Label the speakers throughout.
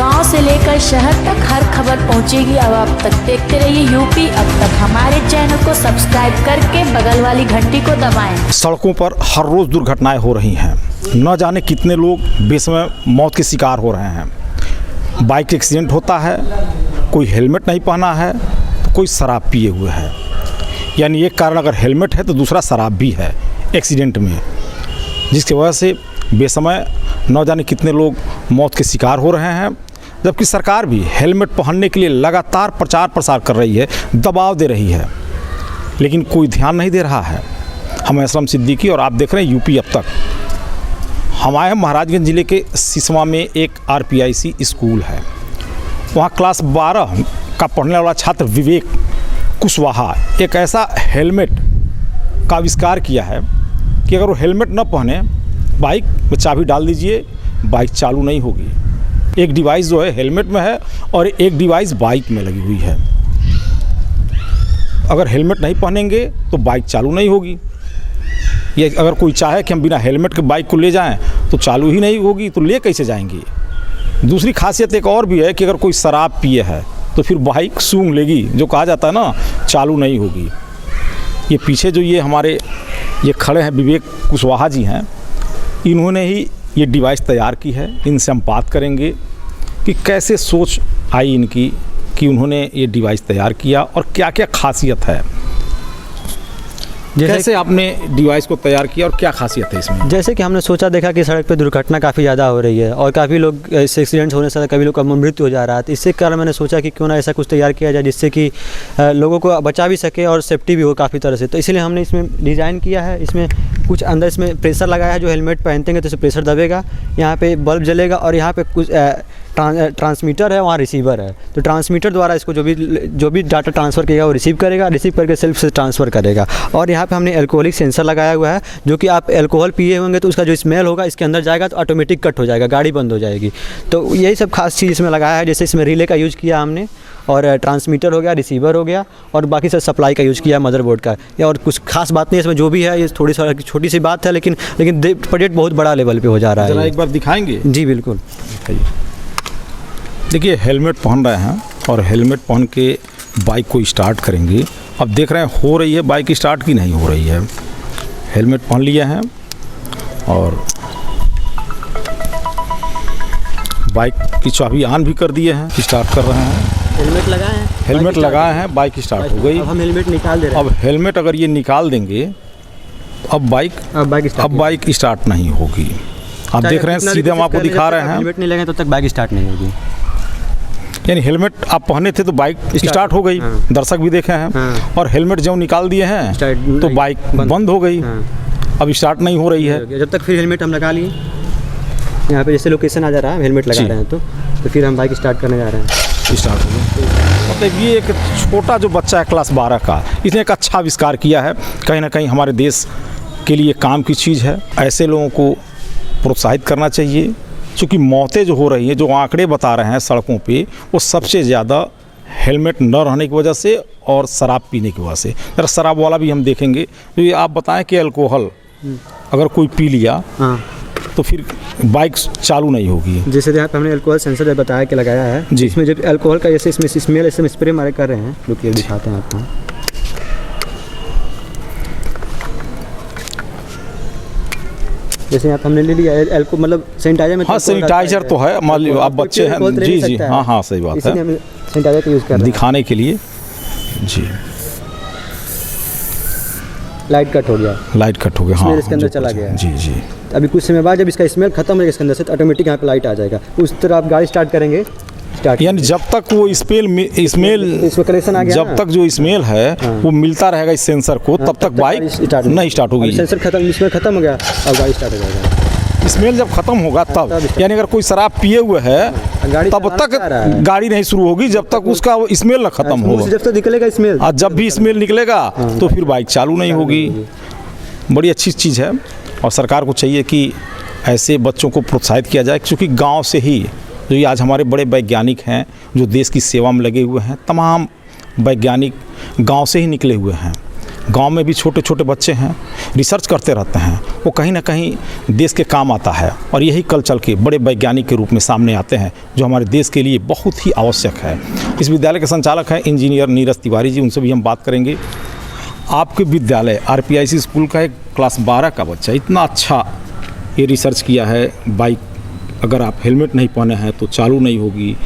Speaker 1: गांव से लेकर शहर तक हर खबर पहुंचेगी अब आप तक। देखते रहिए यूपी अब तक। हमारे चैनल को सब्सक्राइब करके बगल वाली घंटी को दबाएं।
Speaker 2: सड़कों पर हर रोज़ दुर्घटनाएं हो रही हैं। न जाने कितने लोग बेसमय मौत के शिकार हो रहे हैं। बाइक एक्सीडेंट होता है, कोई हेलमेट नहीं पहना है तो कोई शराब पिए हुए है। यानी एक कारण अगर हेलमेट है तो दूसरा शराब भी है एक्सीडेंट में, जिसकी वजह से बेसमय न जाने कितने लोग मौत के शिकार हो रहे हैं। जबकि सरकार भी हेलमेट पहनने के लिए लगातार प्रचार प्रसार कर रही है, दबाव दे रही है, लेकिन कोई ध्यान नहीं दे रहा है। हम असलम सिद्दीकी और आप देख रहे हैं यूपी अब तक। हम आए हैं महाराजगंज ज़िले के सिसवा में एक RPIC स्कूल है। वहाँ क्लास 12 का पढ़ने वाला छात्र विवेक कुशवाहा एक ऐसा हेलमेट का आविष्कार किया है कि अगर वो हेलमेट न पहने, बाइक में चाबी डाल दीजिए, बाइक चालू नहीं होगी। एक डिवाइस जो है हेलमेट में है और एक डिवाइस बाइक में लगी हुई है। अगर हेलमेट नहीं पहनेंगे तो बाइक चालू नहीं होगी। ये अगर कोई चाहे कि हम बिना हेलमेट के बाइक को ले जाएं तो चालू ही नहीं होगी, तो ले कैसे जाएंगे। दूसरी खासियत एक और भी है कि अगर कोई शराब पिए है तो फिर बाइक सूंघ लेगी, जो कहा जाता है ना, चालू नहीं होगी। ये पीछे जो ये हमारे ये खड़े हैं विवेक कुशवाहा जी हैं, इन्होंने ही ये डिवाइस तैयार की है। इनसे हम बात करेंगे कि कैसे सोच आई इनकी कि उन्होंने ये डिवाइस तैयार किया और क्या क्या खासियत है। कैसे आपने डिवाइस को तैयार किया और क्या खासियत है इसमें?
Speaker 3: जैसे कि हमने सोचा देखा कि सड़क पे दुर्घटना काफ़ी ज़्यादा हो रही है और काफ़ी लोग इससे एक्सीडेंट्स होने से कभी लोग का मृत्यु हो जा रहा है। तो इससे कारण मैंने सोचा कि क्यों ना ऐसा कुछ तैयार किया जाए जिससे कि लोगों को बचा भी सके और सेफ्टी भी हो काफ़ी तरह से। तो इसलिए हमने इसमें डिज़ाइन किया है। इसमें कुछ अंदर इसमें प्रेशर लगाया है, जो हेलमेट पहनते तो इसे प्रेशर दबेगा, यहाँ पे बल्ब जलेगा और यहाँ पे कुछ ट्रांसमीटर है, वहाँ रिसीवर है। तो ट्रांसमीटर द्वारा इसको जो भी डाटा ट्रांसफ़र करेगा वो रिसीव करेगा, रिसीव करके सेल्फ से ट्रांसफ़र करेगा। और यहाँ पे हमने एल्कोहलिक सेंसर लगाया हुआ है, जो कि आप एल्कोहल पिए होंगे तो उसका जो स्मेल होगा इसके अंदर जाएगा तो ऑटोमेटिक कट हो जाएगा, गाड़ी बंद हो जाएगी। तो यही सब खास चीज़ इसमें लगाया है। जैसे इसमें रिले का यूज़ किया हमने, और ट्रांसमीटर हो गया, रिसीवर हो गया, और बाकी सब सप्लाई का यूज़ किया है, मदरबोर्ड का। और कुछ खास बात नहीं इसमें, जो भी है ये थोड़ी छोटी सी बात है, लेकिन प्रोजेक्ट बहुत बड़ा लेवल पे हो जा रहा है।
Speaker 2: एक बार दिखाएंगे?
Speaker 3: जी बिल्कुल।
Speaker 2: देखिए, हेलमेट पहन रहे हैं और हेलमेट पहन के बाइक को स्टार्ट करेंगे। अब देख रहे हैं हो रही है बाइक स्टार्ट की नहीं हो रही है। हेलमेट पहन लिया है और बाइक की चाबी ऑन भी कर दिए हैं, स्टार्ट कर रहे हैं।
Speaker 3: हेलमेट लगाए हैं,
Speaker 2: हेलमेट लगाए हैं, बाइक स्टार्ट हो गई।
Speaker 3: अब हम हेलमेट निकाल दे रहे हैं।
Speaker 2: अब हेलमेट अगर ये निकाल देंगे तो अब बाइक स्टार्ट नहीं होगी। आप देख रहे हैं, सीधे हम आपको दिखा रहे हैं।
Speaker 3: हेलमेट नहीं लगे तो तक बाइक स्टार्ट नहीं होगी।
Speaker 2: यानी हेलमेट आप पहने थे तो बाइक स्टार्ट हो गई।
Speaker 3: हाँ।
Speaker 2: दर्शक भी देखे हैं।
Speaker 3: हाँ। और
Speaker 2: हेलमेट जब निकाल दिए हैं तो बाइक बंद हो गई।
Speaker 3: हाँ।
Speaker 2: अब स्टार्ट नहीं हो रही है।
Speaker 3: जब तक फिर हेलमेट हम लगा लिए, यहाँ पे जैसे लोकेशन आ जा रहा है, हेलमेट लगा रहे हैं तो फिर हम बाइक स्टार्ट करने जा रहे हैं।
Speaker 2: स्टार्ट हो गई। मतलब ये एक छोटा जो बच्चा है क्लास 12 का, इसने एक अच्छा आविष्कार किया है। कहीं ना कहीं हमारे देश के लिए काम की चीज़ है। ऐसे लोगों को प्रोत्साहित करना चाहिए, क्योंकि मौतें जो हो रही हैं, जो आंकड़े बता रहे हैं सड़कों पे, वो सबसे ज़्यादा हेलमेट न रहने की वजह से और शराब पीने की वजह से। जरा शराब वाला भी हम देखेंगे। तो ये आप बताएं कि अल्कोहल अगर कोई पी लिया तो फिर बाइक चालू नहीं होगी।
Speaker 3: जैसे यहाँ पे हमने अल्कोहल सेंसर बताया कि लगाया है जी। इसमें जब अल्कोहल का जैसे इसमें स्मेल ऐसे स्प्रे मारे कर रहे हैं, रुकिए दिखाते हैं आपको। जैसे यहाँ पे हमने ले लिया अल्कोहल, मतलब सैनिटाइजर में।
Speaker 2: हाँ, सैनिटाइजर तो है, मान लीजिए आप बच्चे हैं। जी जी, हाँ हाँ, सही बात है।
Speaker 3: सैनिटाइजर का यूज़ कर रहे हैं
Speaker 2: दिखाने के लिए। जी,
Speaker 3: लाइट कट हो गया। हाँ,
Speaker 2: इसके
Speaker 3: अंदर चला गया।
Speaker 2: जी जी।
Speaker 3: अभी कुछ समय बाद जब इसका स्मेल खत्म हो जाएगा इसके अंदर से, तो ऑटोमेटिक यहाँ पे लाइट आ जाएगा। उस तरह आप गाड़ी स्टार्ट करेंगे,
Speaker 2: यानी जब तक वो स्मेल
Speaker 3: इसमें कनेक्शन आ गया,
Speaker 2: जब तक जो स्मेल है वो मिलता रहेगा इस सेंसर को, तब तक बाइक नहीं स्टार्ट होगी।
Speaker 3: सेंसर खत्म, स्मेल खत्म हो गया, अब गाड़ी स्टार्ट हो जाएगा।
Speaker 2: स्मेल जब खत्म होगा तब, यानी अगर कोई शराब पिए हुए है तब तक गाड़ी नहीं शुरू होगी जब तक उसका स्मेल ना खत्म हो।
Speaker 3: जब तक निकलेगा स्मेल,
Speaker 2: और जब भी स्मेल निकलेगा तो फिर बाइक चालू नहीं होगी। बड़ी अच्छी चीज़ है और सरकार को चाहिए कि ऐसे बच्चों को प्रोत्साहित किया जाए, क्योंकि गांव से ही जो ये आज हमारे बड़े वैज्ञानिक हैं जो देश की सेवा में लगे हुए हैं, तमाम वैज्ञानिक गांव से ही निकले हुए हैं। गांव में भी छोटे छोटे बच्चे हैं, रिसर्च करते रहते हैं, वो कहीं ना कहीं देश के काम आता है और यही कल चल के बड़े वैज्ञानिक के रूप में सामने आते हैं, जो हमारे देश के लिए बहुत ही आवश्यक है। इस विद्यालय के संचालक हैं इंजीनियर नीरज तिवारी जी, उनसे भी हम बात करेंगे। आपके विद्यालय RPIC स्कूल का एक क्लास 12 का बच्चा इतना अच्छा ये रिसर्च किया है, बाइक अगर आप हेलमेट नहीं पहने हैं तो चालू नहीं होगी,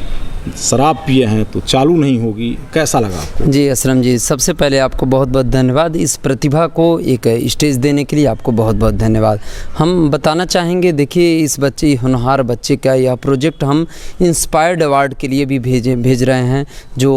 Speaker 2: शराब पिए हैं तो चालू नहीं होगी, कैसा लगा आपको?
Speaker 4: जी असलम जी, सबसे पहले आपको बहुत बहुत धन्यवाद। इस प्रतिभा को एक स्टेज देने के लिए आपको बहुत बहुत धन्यवाद। हम बताना चाहेंगे, देखिए इस बच्चे होनहार बच्चे का यह प्रोजेक्ट हम इंस्पायर्ड अवार्ड के लिए भी भेज रहे हैं, जो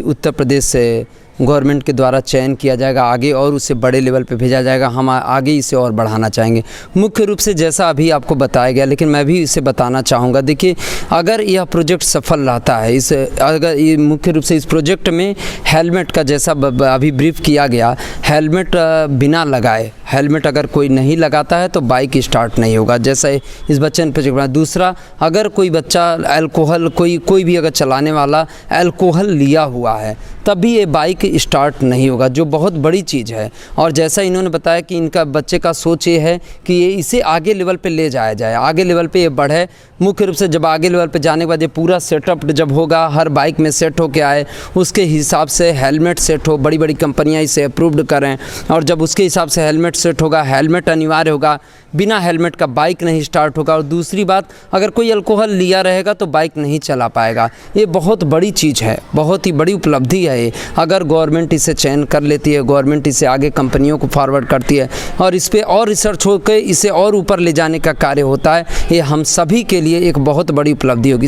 Speaker 4: उत्तर प्रदेश से गवर्नमेंट के द्वारा चयन किया जाएगा आगे और उसे बड़े लेवल पे भेजा जाएगा। हम आगे इसे और बढ़ाना चाहेंगे। मुख्य रूप से जैसा अभी आपको बताया गया, लेकिन मैं भी इसे बताना चाहूँगा। देखिए अगर यह प्रोजेक्ट सफल रहता है, अगर ये मुख्य रूप से इस प्रोजेक्ट में हेलमेट का जैसा अभी ब्रीफ किया गया, हेलमेट बिना लगाए, हेलमेट अगर कोई नहीं लगाता है तो बाइक स्टार्ट नहीं होगा, जैसा इस बच्चे ने प्रोजेक्ट बनाया। दूसरा, अगर कोई बच्चा अल्कोहल कोई भी अगर चलाने वाला अल्कोहल लिया हुआ है तभी ये बाइक स्टार्ट नहीं होगा, जो बहुत बड़ी चीज़ है। और जैसा इन्होंने बताया कि इनका बच्चे का सोच ये है कि ये इसे आगे लेवल पे ले जाया जाए, आगे लेवल पे ये बढ़े। मुख्य रूप से जब आगे लेवल पे जाने के बाद ये पूरा सेटअप जब होगा, हर बाइक में सेट होके आए, उसके हिसाब से हेलमेट सेट हो, बड़ी बड़ी कंपनियां इसे अप्रूव्ड करें, और जब उसके हिसाब से हेलमेट सेट होगा, हेलमेट अनिवार्य होगा, बिना हेलमेट का बाइक नहीं स्टार्ट होगा। और दूसरी बात, अगर कोई अल्कोहल लिया रहेगा तो बाइक नहीं चला पाएगा। ये बहुत बड़ी चीज़ है, बहुत ही बड़ी उपलब्धि है ये। अगर गवर्नमेंट इसे चयन कर लेती है, गवर्नमेंट इसे आगे कंपनियों को फॉरवर्ड करती है और इस पर और रिसर्च होकर इसे और ऊपर ले जाने का कार्य होता है, ये हम सभी के लिए एक बहुत बड़ी उपलब्धि होगी।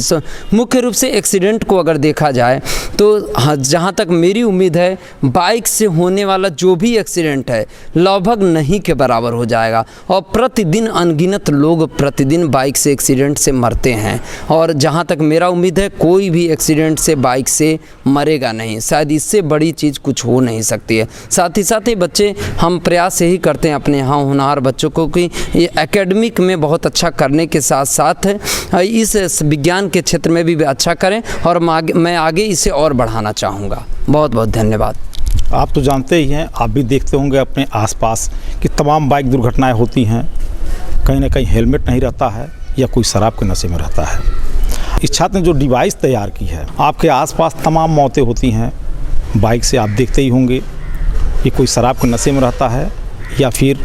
Speaker 4: मुख्य रूप से एक्सीडेंट को अगर देखा जाए तो जहाँ तक मेरी उम्मीद है, बाइक से होने वाला जो भी एक्सीडेंट है लगभग नहीं के बराबर हो जाएगा। और प्रतिदिन अनगिनत लोग प्रतिदिन बाइक से एक्सीडेंट से मरते हैं, और जहाँ तक मेरा उम्मीद है कोई भी एक्सीडेंट से बाइक से मरेगा नहीं। शायद इससे बड़ी चीज़ कुछ हो नहीं सकती है। साथ ही साथ ये बच्चे, हम प्रयास यही करते हैं अपने यहाँ होनहार बच्चों को कि ये एकेडमिक में बहुत अच्छा करने के साथ साथ इस विज्ञान के क्षेत्र में भी अच्छा करें, और मैं आगे इसे और बढ़ाना चाहूँगा। बहुत बहुत धन्यवाद।
Speaker 2: आप तो जानते ही हैं, आप भी देखते होंगे अपने आसपास कि तमाम बाइक दुर्घटनाएं होती हैं, कहीं ना कहीं हेलमेट नहीं रहता है या कोई शराब के नशे में रहता है। इस छात्र ने जो डिवाइस तैयार की है, आपके आसपास तमाम मौतें होती हैं बाइक से, आप देखते ही होंगे। ये कोई शराब के नशे में रहता है या फिर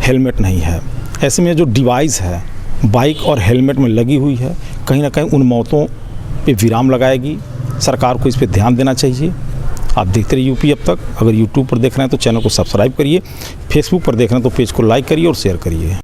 Speaker 2: हेलमेट नहीं है। ऐसे में जो डिवाइस है बाइक और हेलमेट में लगी हुई है, कहीं ना कहीं उन मौतों पे विराम लगाएगी। सरकार को इस पे ध्यान देना चाहिए। आप देखते रहिए यूपी अब तक। अगर यूट्यूब पर देख रहे हैं तो चैनल को सब्सक्राइब करिए, फेसबुक पर देख रहे हैं तो पेज को लाइक करिए और शेयर करिए।